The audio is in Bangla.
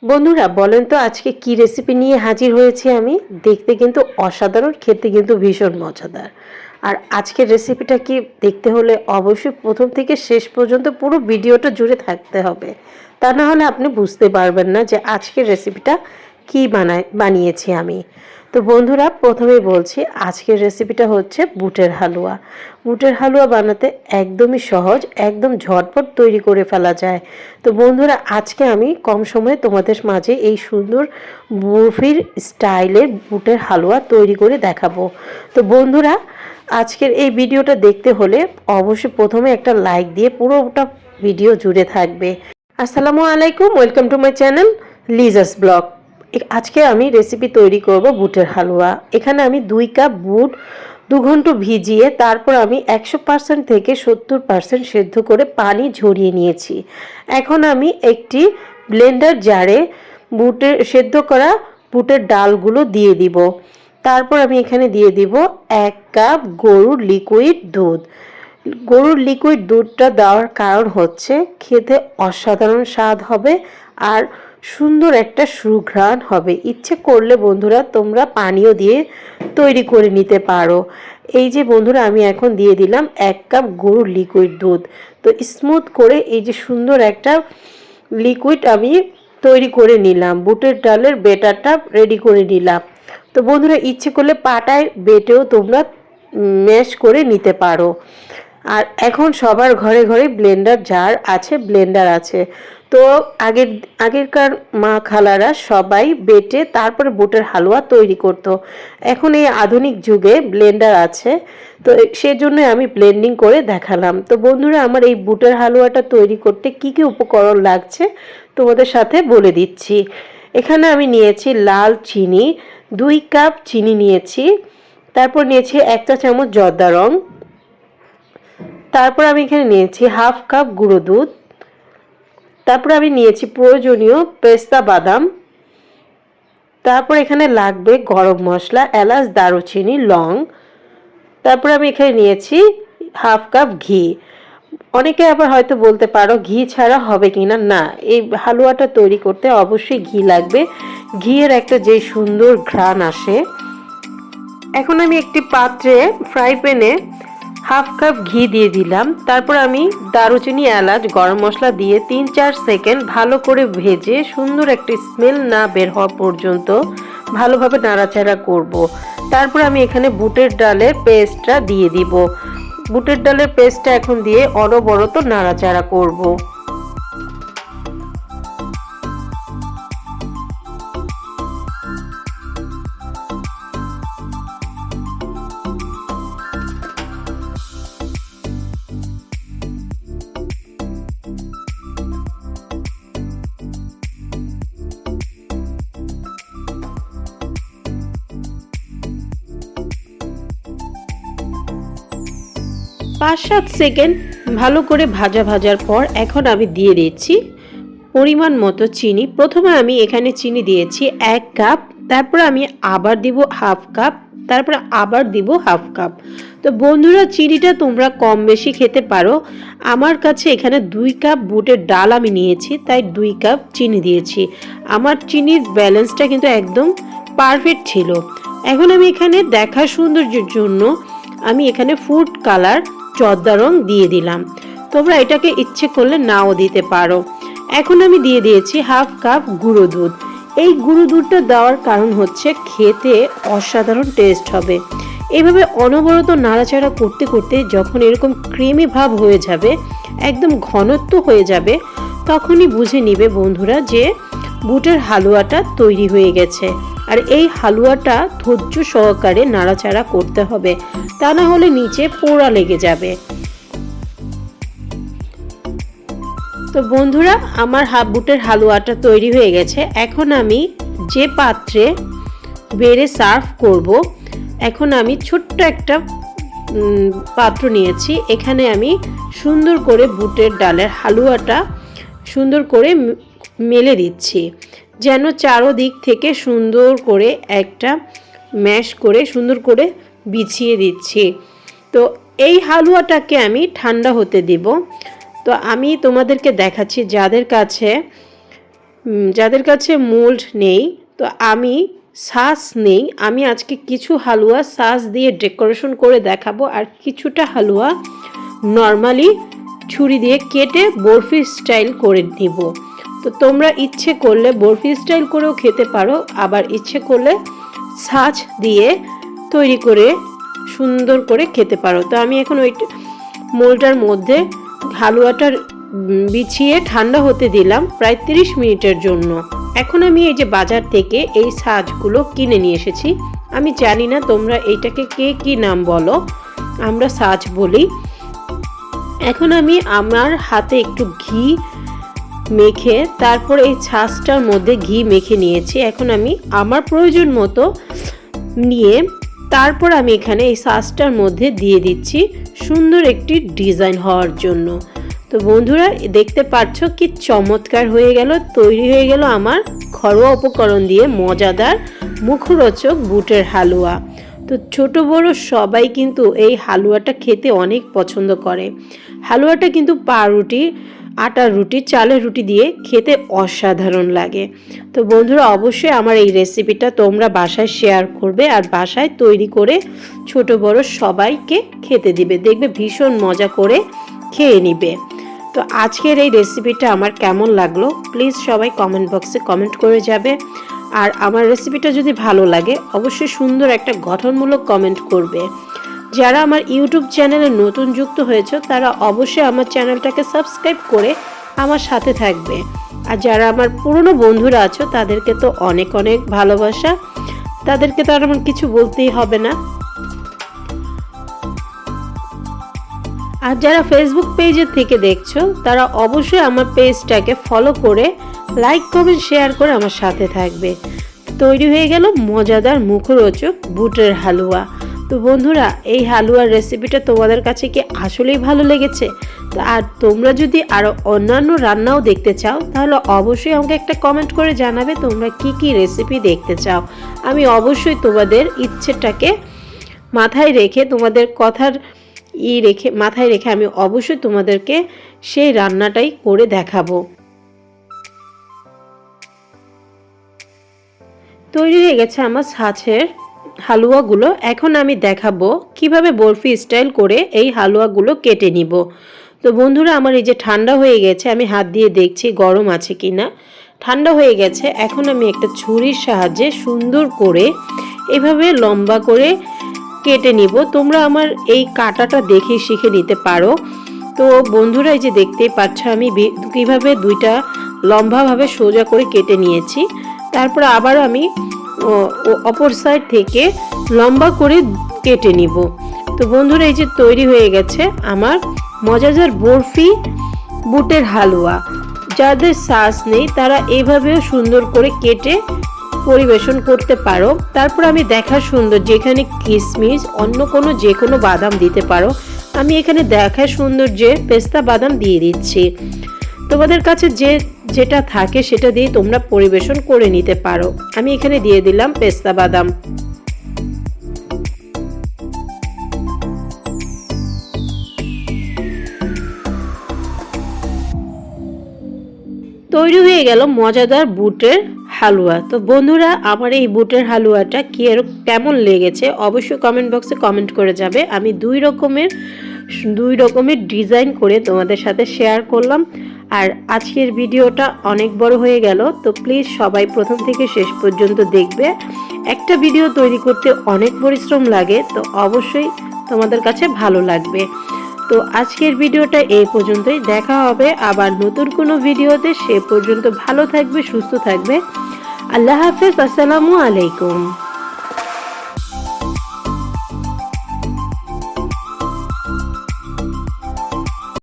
বন্ধুরা বলেন তো আজকে কি রেসিপি নিয়ে হাজির হয়েছি আমি। দেখতে কিন্তু অসাধারণ, খেতে কিন্তু ভীষণ মজাদার। আর আজকের রেসিপিটা কি দেখতে হলে অবশ্যই প্রথম থেকে শেষ পর্যন্ত পুরো ভিডিওটা জুড়ে থাকতে হবে। তা না হলে আপনি বুঝতে পারবেন না যে আজকের রেসিপিটা কি বানিয়েছি আমি। তো বন্ধুরা প্রথমেই বলছি আজকের রেসিপিটা হচ্ছে বুটের হালুয়া। বুটের হালুয়া বানাতে একদমই সহজ, একদম ঝটপট তৈরি করে ফেলা যায়। তো বন্ধুরা আজকে আমি কম সময়ে তোমাদের মাঝে এই সুন্দর বরফির স্টাইলের বুটের হালুয়া তৈরি করে দেখাবো। তো বন্ধুরা আজকের এই ভিডিওটা দেখতে হলে অবশ্যই প্রথমে একটা লাইক দিয়ে পুরোটা ভিডিও জুড়ে থাকবে। আসসালামু আলাইকুম, welcome to my channel Liza's blog. আজকে আমি রেসিপি তৈরি করব বুটের হালুয়া। এখানে আমি 2 কাপ বুট 2 ঘন্টা ভিজিয়ে তারপর আমি 100% থেকে 70% সেদ্ধ করে পানি ঝরিয়ে নিয়েছি। এখন আমি একটি ব্লেন্ডার জারে সেদ্ধ করা বুটের ডালগুলো দিয়ে দিব। তারপর আমি এখানে দিয়ে দিব 1 কাপ গরুর লিকুইড দুধ। গরুর লিকুইড দুধটা দেওয়ার কারণ হচ্ছে খেতে অসাধারণ স্বাদ হবে আর সুন্দর একটা সুঘ্রাণ হবে। ইচ্ছে করলে বন্ধুরা তোমরা পানীয় দিয়ে তৈরি করে নিতে পারো। এই যে বন্ধুরা আমি এখন দিয়ে দিলাম 1 কাপ গরুর লিকুইড দুধ। তো স্মুথ করে এই যে সুন্দর একটা লিকুইড আমি তৈরি করে নিলাম, বুটের ডালের বেটারটা রেডি করে নিলাম। তো বন্ধুরা ইচ্ছে করলে পাটায় বেটেও তোমরা ম্যাশ করে নিতে পারো। আর এখন সবার ঘরে ঘরে ব্লেন্ডার জার আছে, ব্লেন্ডার আছে। তো আগেরকার মা খালারা সবাই বেটে তারপরে বুটের হালুয়া তৈরি করত। এখন এই আধুনিক যুগে ব্লেন্ডার আছে, তো সেজন্য আমি ব্লেন্ডিং করে দেখালাম। তো বন্ধুরা আমার এই বুটের হালুয়াটা তৈরি করতে কি কি উপকরণ লাগছে তোমাদের সাথে বলে দিচ্ছি। এখানে আমি নিয়েছি লাল চিনি, 2 কাপ চিনি নিয়েছি। তারপর নিয়েছি 1 চা চামচ জর্দা রং। তারপর আমি এখানে নিয়েছি 1/2 কাপ গুঁড়ো দুধ। তারপর আমি নিয়েছি প্রয়োজনীয় পেস্তা বাদাম। তারপর এখানে লাগবে গরম মশলা, এলাচ, দারুচিনি, লং। তারপর আমি এখানে নিয়েছি 1/2 কাপ ঘি। অনেকে আবার হয়তো বলতে পারো ঘি ছাড়া হবে কিনা। না, এই হালুয়াটা তৈরি করতে অবশ্যই ঘি লাগবে। ঘিয়ের একটা যে সুন্দর ঘ্রাণ আসে। এখন আমি একটি পাত্রে ফ্রাই প্যানে 1/2 কাপ ঘি দিয়ে দিলাম। তারপর আমি দারুচিনি, এলাচ, গরম মশলা দিয়ে 3-4 সেকেন্ড ভালো করে ভেজে সুন্দর একটা স্মেল না বের হওয়া পর্যন্ত ভালোভাবে নাড়াচাড়া করব। তারপর আমি এখানে বুটের ডালের পেস্টটা দিয়ে দিব। বুটের ডালের পেস্টটা এখন দিয়ে অনবরত নাড়াচাড়া করব। 5-7 সেকেন্ড ভালো করে ভাজার পর এখন আমি দিয়ে দিচ্ছি পরিমাণ মতো চিনি। প্রথমে আমি এখানে চিনি দিয়েছি 1 কাপ, তারপর আমি আবার দিব 1/2 কাপ, তারপর আবার দিব 1/2 কাপ। তো বন্ধুরা চিনিটা তোমরা কম বেশি খেতে পারো। আমার কাছে এখানে 2 কাপ বুটের ডাল আমি নিয়েছি, তাই 2 কাপ চিনি দিয়েছি। আমার চিনির ব্যালেন্সটা কিন্তু একদম পারফেক্ট ছিল। এখন আমি এখানে দেখার সৌন্দর্যের জন্য আমি এখানে ফুড কালার জর্দা রং দিয়ে দিলাম। তোমরা এটাকে ইচ্ছে করলে নাও দিতে পারো। এখন আমি দিয়ে দিয়েছি 1/2 কাপ গুঁড়ো দুধ। এই গুঁড়ো দুধটা দেওয়ার কারণ হচ্ছে খেতে অসাধারণ টেস্ট হবে। এইভাবে অনবরত নাড়াচাড়া করতে করতে যখন এরকম ক্রিমি ভাব হয়ে যাবে, একদম ঘনত্ব হয়ে যাবে, তখনই বুঝে নিবে বন্ধুরা যে বুটের হালুয়াটা তৈরি হয়ে গেছে। আর এই হালুয়াটা ধৈর্য সহকারে নাড়াচাড়া করতে হবে, তা না হলে নিচে পোড়া লেগে যাবে। তো বন্ধুরা আমার বুটের হালুয়াটা তৈরি হয়ে গেছে। এখন আমি যে পাত্রে বেড়ে সার্ভ করব, এখন আমি ছোট্ট একটা পাত্র নিয়েছি। এখানে আমি সুন্দর করে বুটের ডালের হালুয়াটা সুন্দর করে মেলে দিচ্ছি, যেন চারদিক থেকে সুন্দর করে একটা ম্যাশ করে সুন্দর করে বিছিয়ে দিচ্ছি। তো এই হালুয়াটাকে আমি ঠান্ডা হতে দিব। তো আমি তোমাদেরকে দেখাচ্ছি যাদের কাছে যাদের কাছে মোল্ড নেই, তো আমি সাস নেই, আমি আজকে কিছু হালুয়া সাস দিয়ে ডেকোরেশন করে দেখাবো, আর কিছুটা হালুয়া নর্মালি ছুরি দিয়ে কেটে বরফি স্টাইল করে নিব। তো তোমরা ইচ্ছে করলে বরফি স্টাইল করেও খেতে পারো, আবার ইচ্ছে করলে সাজ দিয়ে তৈরি করে সুন্দর করে খেতে পারো। তো আমি এখন ওই মোল্ডটার মধ্যে হালুয়াটার বিছিয়ে ঠান্ডা হতে দিলাম প্রায় 30 মিনিটের জন্য। এখন আমি এই যে বাজার থেকে এই সাজগুলো কিনে নিয়ে এসেছি। আমি জানি না তোমরা এইটাকে কে কি নাম বলো, আমরা সাজ বলি। এখন আমি আমার হাতে একটু ঘি মেখে তারপর এই ছাঁচটার মধ্যে ঘি মেখে নিয়েছি। এখন আমি আমার প্রয়োজন মতো নিয়ে তারপর আমি এখানে এই সাজটার মধ্যে দিয়ে দিচ্ছি সুন্দর একটি ডিজাইন হওয়ার জন্য। তো বন্ধুরা দেখতে পাচ্ছ কি চমৎকার হয়ে গেল, তৈরি হয়ে গেল আমার ঘরোয়া উপকরণ দিয়ে মজাদার মুখরোচক বুটের হালুয়া। তো ছোট বড় সবাই কিন্তু এই হালুয়াটা খেতে অনেক পছন্দ করে। হালুয়াটা কিন্তু পাউরুটি, আটার রুটি, চালের রুটি দিয়ে খেতে অসাধারণ লাগে। তো বন্ধুরা অবশ্যই আমার এই রেসিপিটা তোমরা বাসায় শেয়ার করবে আর বাসায় তৈরি করে ছোট বড় সবাইকে খেতে দিবে, দেখবে ভীষণ মজা করে খেয়ে নিবে। তো আজকের এই রেসিপিটা আমার কেমন লাগলো প্লিজ সবাই কমেন্ট বক্সে কমেন্ট করে যাবে। আর আমার রেসিপিটা যদি ভালো লাগে অবশ্যই সুন্দর একটা গঠনমূলক কমেন্ট করবে। যারা আমার ইউটিউব চ্যানেলে নতুন যুক্ত হয়েছে তারা অবশ্যই আমার চ্যানেলটাকে সাবস্ক্রাইব করে আমার সাথে থাকবে। আর যারা আমার পুরনো বন্ধুরা আছো তাদেরকে তো অনেক অনেক ভালোবাসা, তাদেরকে তো আর আমার কিছু বলতেই হবে না। আর যারা ফেসবুক পেজের থেকে দেখছো তারা অবশ্যই আমার পেজটাকে ফলো করে লাইক কমেন্ট শেয়ার করে আমার সাথে থাকবে। তৈরি হয়ে গেল মজাদার মুখরোচক বুটের হালুয়া। তো বন্ধুরা এই হালুয়ার রেসিপিটা তোমাদের কাছে কি আসলেই ভালো লেগেছে? আর তোমরা যদি আরও অন্যান্য রান্নাও দেখতে চাও তাহলে অবশ্যই আমাকে একটা কমেন্ট করে জানাবে তোমরা কি কি রেসিপি দেখতে চাও। আমি অবশ্যই তোমাদের ইচ্ছেটাকে মাথায় রেখে, তোমাদের কথার মাথায় রেখে আমি অবশ্যই তোমাদেরকে সেই রান্নাটাই করে দেখাবো। তৈরি হয়ে গেছে আমার ছাঁচের হালুয়াগুলো। এখন আমি দেখাবো কিভাবে বরফি স্টাইল করে এই হালুয়াগুলো কেটে নিব। তো বন্ধুরা আমার এই যে ঠান্ডা হয়ে গেছে, আমি হাত দিয়ে দেখছি গরম আছে কিনা। ঠান্ডা হয়ে গেছে, এখন আমি একটা ছুরির সাহায্যে সুন্দর করে এভাবে লম্বা করে কেটে নিব। তোমরা আমার এই কাটাটা দেখে শিখে নিতে পারো। তো বন্ধুরা এই যে দেখতেই পাচ্ছ আমি কিভাবে দুইটা লম্বাভাবে সোজা করে কেটে নিয়েছি। তারপর আবার আমি অপর সাইড থেকে লম্বা করে কেটে নিব। তো বন্ধুরা এই যে তৈরি হয়ে গেছে আমার মজাদার বরফি বুটের হালুয়া। যাদের সাস নেই তারা এইভাবেও সুন্দর করে কেটে পরিবেশন করতে পারো। তারপর আমি দেখা সুন্দর যেখানে কিশমিশ অন্য কোনো যে কোনো বাদাম দিতে পারো, আমি এখানে দেখা সুন্দর যে পেস্তা বাদাম দিয়ে দিচ্ছি। তোমাদের কাছে যেটা থাকে সেটা দিয়ে তোমরা পরিবেশন করে নিতে পারো। আমি এখানে দিয়ে দিলাম পেস্তা বাদাম। তৈরি হয়ে গেল মজাদার বুটের হালুয়া। তো বন্ধুরা আমার এই বুটের হালুয়াটা কেমন লেগেছে অবশ্যই কমেন্ট বক্সে কমেন্ট করে যাবে। আমি দুই রকমের ডিজাইন করে তোমাদের সাথে শেয়ার করলাম। আর আজকের ভিডিওটা অনেক বড় হয়ে গেল, তো প্লিজ সবাই প্রথম থেকে শেষ পর্যন্ত দেখবে। একটা ভিডিও তৈরি করতে অনেক পরিশ্রম লাগে, তো অবশ্যই তোমাদের কাছে ভালো লাগবে। তো আজকের ভিডিওটা এই পর্যন্তই, দেখা হবে আবার নতুন কোনো ভিডিওতে। সে পর্যন্ত ভালো থাকবে, সুস্থ থাকবে। আল্লাহ হাফেজ, আসসালামু আলাইকুম।